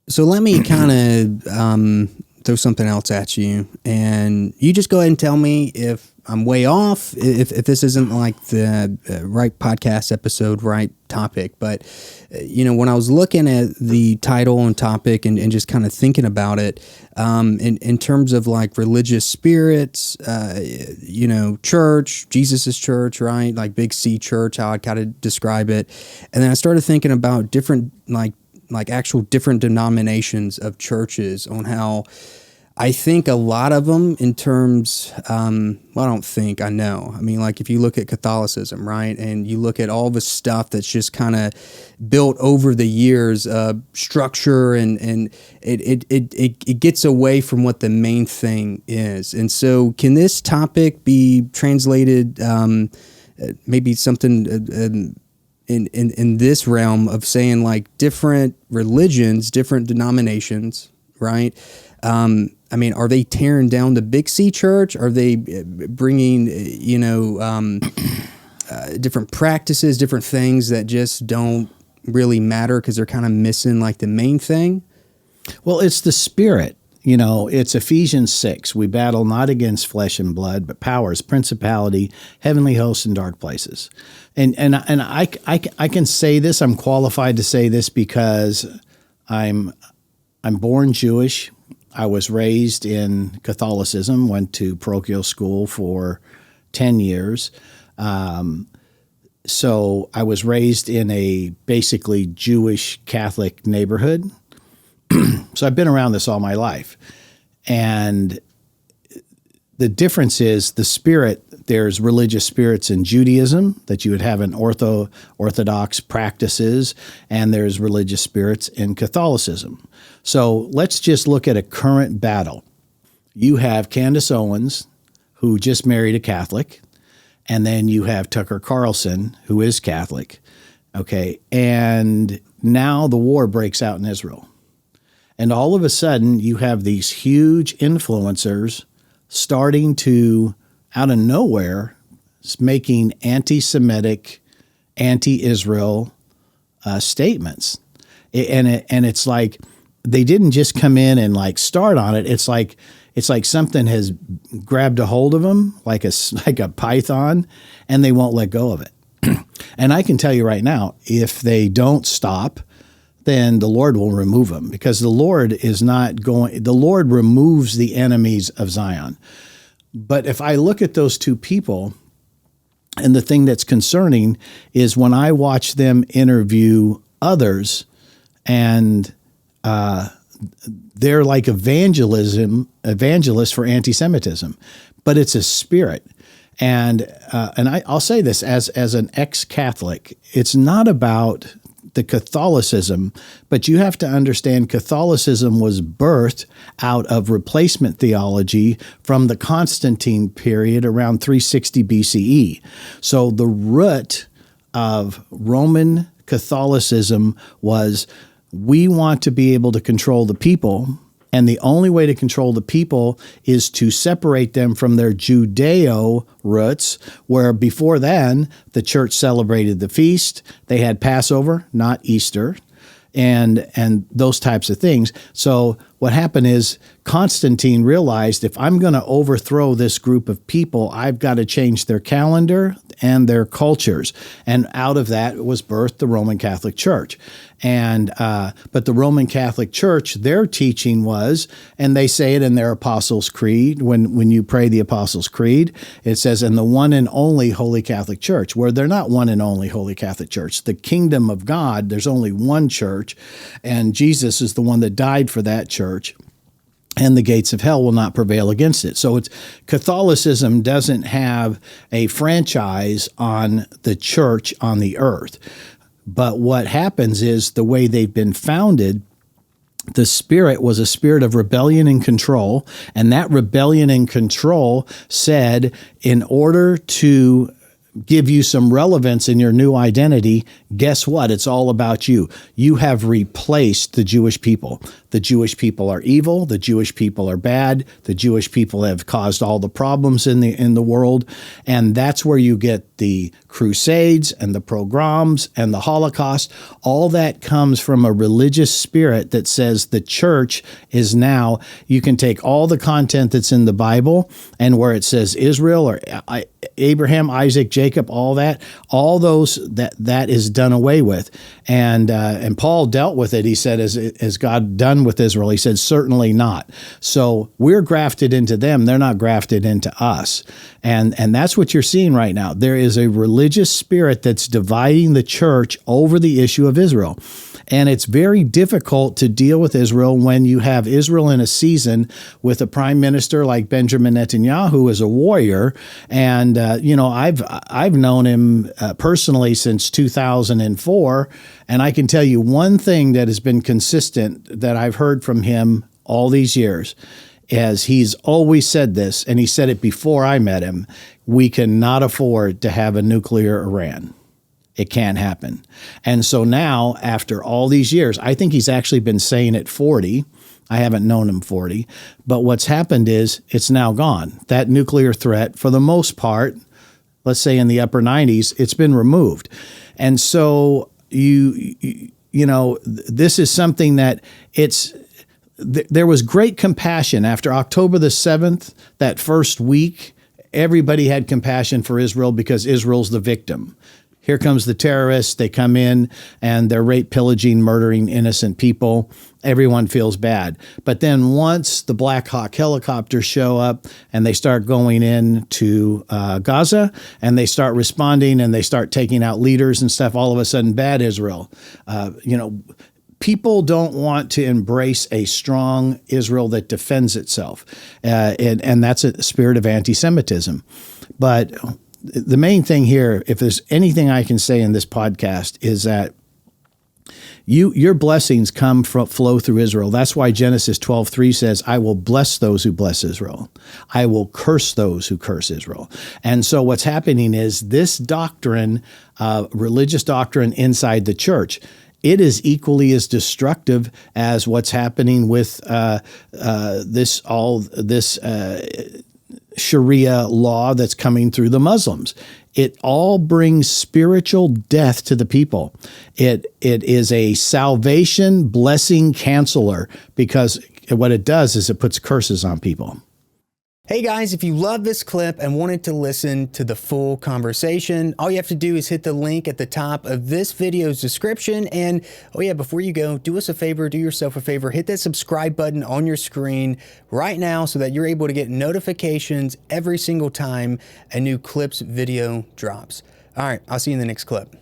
So let me kind of throw something else at you, and you just go ahead and tell me if I'm way off, if this isn't like the right podcast episode, right topic. But, when I was looking at the title and topic and just kind of thinking about it, in terms of like religious spirits, church, Jesus's church, right? Like big C church, how I'd kind of describe it. And then I started thinking about different, like actual different denominations of churches, on how I think a lot of them in terms, I know. I mean, like if you look at Catholicism, right, and you look at all the stuff that's just kind of built over the years, structure, and it gets away from what the main thing is. And so can this topic be translated, maybe something in this realm of saying like different religions, different denominations, right? I mean, are they tearing down the big C church? Are they bringing, different practices, different things that just don't really matter because they're kind of missing like the main thing? Well, it's the spirit. It's Ephesians 6. We battle not against flesh and blood, but powers, principality, heavenly hosts, and dark places. And I can say this. I'm qualified to say this because I'm born Jewish. I was raised in Catholicism. Went to parochial school for 10 years. So I was raised in a basically Jewish Catholic neighborhood. So I've been around this all my life. And the difference is the spirit. There's religious spirits in Judaism that you would have in Orthodox practices, and there's religious spirits in Catholicism. So let's just look at a current battle. You have Candace Owens, who just married a Catholic, and then you have Tucker Carlson, who is Catholic. Okay, and now the war breaks out in Israel. And all of a sudden, you have these huge influencers starting to, out of nowhere, making anti-Semitic, anti-Israel statements. And it's like they didn't just come in and like start on it. It's like something has grabbed a hold of them, like a python, and they won't let go of it. And I can tell you right now, if they don't stop, then the Lord will remove them, because the Lord removes the enemies of Zion. But if I look at those two people, and the thing that's concerning is when I watch them interview others, and they're like evangelists for anti-Semitism, but it's a spirit. And I'll say this as an ex-Catholic, it's not about the Catholicism, but you have to understand Catholicism was birthed out of replacement theology from the Constantine period around 360 BCE. So the root of Roman Catholicism was, we want to be able to control the people, and the only way to control the people is to separate them from their Judeo roots, where before then the church celebrated the feast. They had Passover, not Easter, and those types of things. So what happened is Constantine realized, if I'm going to overthrow this group of people, I've got to change their calendar and their cultures. And out of that was birthed the Roman Catholic Church. And but the Roman Catholic Church, their teaching was, and they say it in their Apostles' Creed, when you pray the Apostles' Creed, it says, "in the one and only Holy Catholic Church," where they're not one and only Holy Catholic Church. The kingdom of God, there's only one church, and Jesus is the one that died for that church, and the gates of hell will not prevail against it. So Catholicism doesn't have a franchise on the church on the earth. But what happens is, the way they've been founded, the spirit was a spirit of rebellion and control. And that rebellion and control said, in order to give you some relevance in your new identity, guess what? It's all about you. You have replaced the Jewish people. The Jewish people are evil. The Jewish people are bad. The Jewish people have caused all the problems in the world. And that's where you get the Crusades and the pogroms and the Holocaust. All that comes from a religious spirit that says the church is now, you can take all the content that's in the Bible and where it says Israel or Abraham, Isaac, Jacob, all those that is done away with. And Paul dealt with it. He said, is God done with Israel? He said, certainly not. So we're grafted into them. They're not grafted into us. And that's what you're seeing right now. There is a religious spirit that's dividing the church over the issue of Israel. And it's very difficult to deal with Israel when you have Israel in a season with a prime minister like Benjamin Netanyahu, who is a warrior. And, I've known him personally since 2004. And I can tell you one thing that has been consistent that I've heard from him all these years, as he's always said this, and he said it before I met him, we cannot afford to have a nuclear Iran. It can't happen. And so now, after all these years, I think he's actually been saying it 40. I haven't known him 40. But what's happened is it's now gone. That nuclear threat, for the most part, let's say in the upper 90s, it's been removed. And so this is something that there was great compassion after October the 7th, that first week. Everybody had compassion for Israel because Israel's the victim. Here comes the terrorists. They come in and they're rape, pillaging, murdering innocent people. Everyone feels bad. But then once the Black Hawk helicopters show up and they start going into Gaza and they start responding and they start taking out leaders and stuff, all of a sudden, bad Israel. People don't want to embrace a strong Israel that defends itself. And that's a spirit of anti-Semitism. But the main thing here, if there's anything I can say in this podcast, is that your blessings flow through Israel. That's why Genesis 12:3 says, I will bless those who bless Israel. I will curse those who curse Israel. And so what's happening is this doctrine, religious doctrine inside the church, it is equally as destructive as what's happening with this Sharia law that's coming through the Muslims. It all brings spiritual death to the people. It is a salvation blessing canceller, because what it does is it puts curses on people. Hey guys, if you love this clip and wanted to listen to the full conversation, all you have to do is hit the link at the top of this video's description. And oh yeah, before you go, do us a favor, do yourself a favor, hit that subscribe button on your screen right now so that you're able to get notifications every single time a new clips video drops. All right, I'll see you in the next clip.